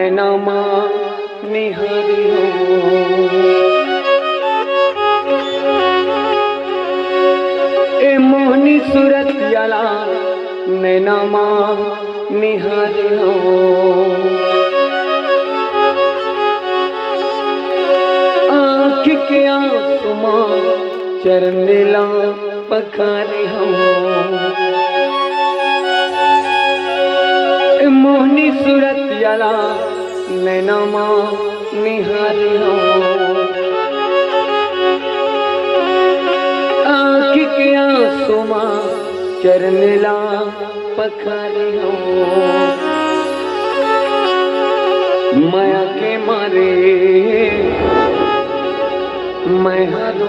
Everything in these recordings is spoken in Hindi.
नैना माँ निहारियो ए मोहनी सूरत याला नैना माँ निहारियो आँख के आंसू माँ चरनेला पखारियो मोहनी सूरत याला नैना माँ निहारियो आँख के आंसू माँ चरनेला पखारियो माया के मारे मैं हारूं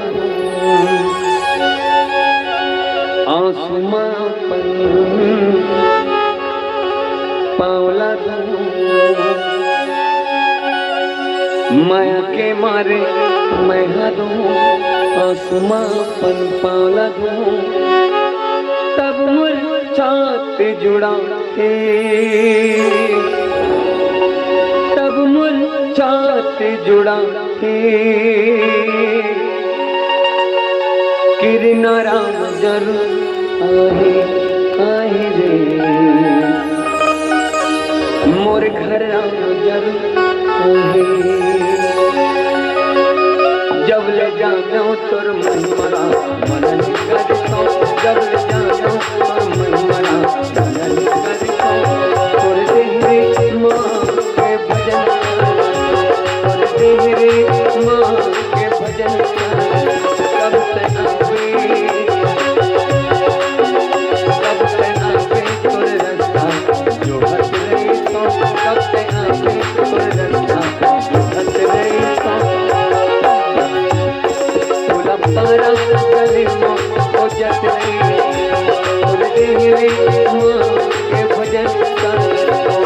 आंसू माँ पर पावला माया के मारे मैं हारूं आसमां पन पावला दूं तब मुरझाते जुड़ा है तब मुरझाते जुड़ा है किरनारा जरूर आहे आहे रे मोर घर जरूर जब ले जानो तोर महिमा मनन करतो जब ले जानो तोर महिमा मनन करतो तोर देहरे माँ के भजन तोर देहरे माँ के भजन कब से आवे तोर रास्ता जो हट रही तो कब से आवे तोर रास्ता जो हट रही तो तोला पारा गले मो ओ जट रही तोर देहरे माँ के भजन करतो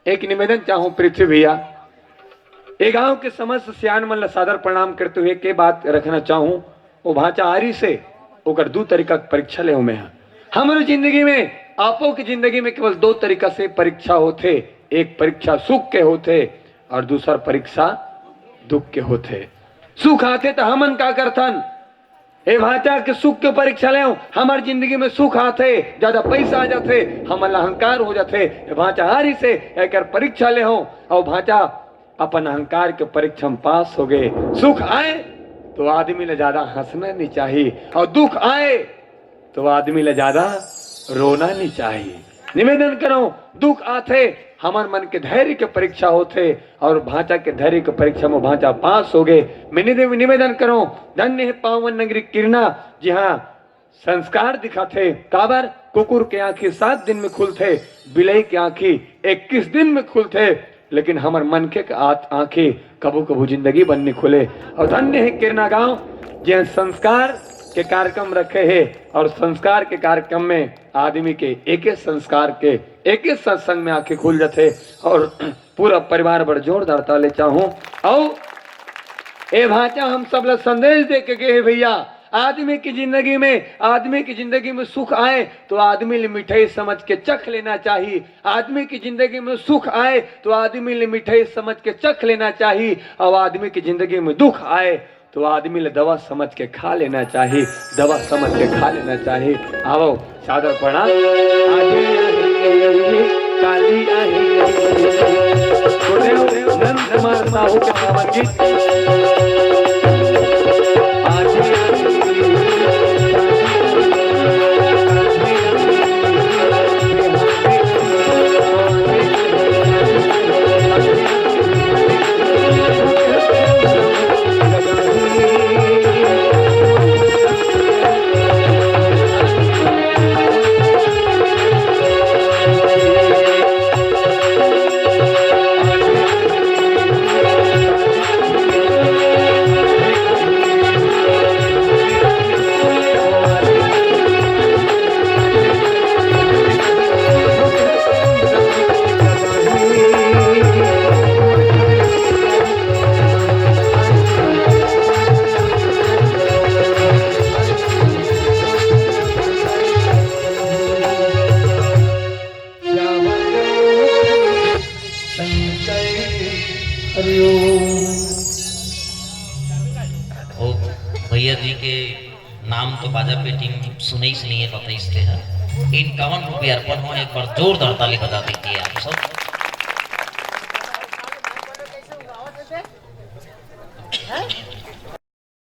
एक निवेदन चाहूं पृथ्वी भैया, एक गांव के समस्त सियान मन सादर प्रणाम करते हुए के बात रखना चाहूं। वो भाचा आरी से ओकर दो तरीका के परीक्षा ले में हमारे जिंदगी में, आपो की जिंदगी में केवल दो तरीका से परीक्षा होते। एक परीक्षा सुख के होते और दूसरा परीक्षा दुख के होते। सुख आते तो हमन का करथन, ए भाचा के सुख के परीक्षा ले हमारी जिंदगी में सुख आते, ज्यादा पैसा आ जाते, हमन अहंकार हो जाते। ए भाचा हारी से एक परीक्षा ले हो और भाचा अपन अहंकार के परीक्षा में पास हो गए। सुख आए तो आदमी ले ज्यादा हंसना नहीं चाहिए और दुख आए तो आदमी ले ज्यादा रोना नहीं चाहिए। निवेदन करो, दुख आते हमार मन के धैर्य के परीक्षा होते और भाचा के धैर्य के परीक्षा में भाचा पास हो गए। मैंने निवेदन करो, धन्य है पावन नगरी किरना, जी हाँ संस्कार दिखाते। काबर कुकुर के आंखी 7 दिन में खुलते, बिलाई की आंखी 21 दिन में खुलते, लेकिन हमार मन के आंखें कबू कबू जिंदगी बनने खुले। और धन्य है किरना गांव जहाँ संस्कार के कार्यक्रम रखे हैं और संस्कार के कार्यक्रम में आदमी के एक संस्कार के एक सत्संग में आंखें खुल जाते और पूरा परिवार बड़ जोरदार ताले चाहूं। और ए भाचा हम सब लोग संदेश दे के गए भैया, आदमी की जिंदगी में सुख आए तो आदमी ले मिठाई समझ के चख लेना चाहिए। आदमी की जिंदगी में सुख आए तो आदमी ले मिठाई समझ के चख लेना चाहिए और आदमी की जिंदगी में दुख आए तो आदमी ले दवा समझ के खा लेना चाहिए, दवा समझ के खा लेना चाहिए। आओ सादर प्रणाम। काली नंद कुमार साहू के पावन गीत भैया जी के नाम तो बाजा पेटी सुने ही सुनिए बताइए हैं। इन 51 रुपये अर्पण हो, एक बार जोरदार ताली बजा दीजिए आप सब।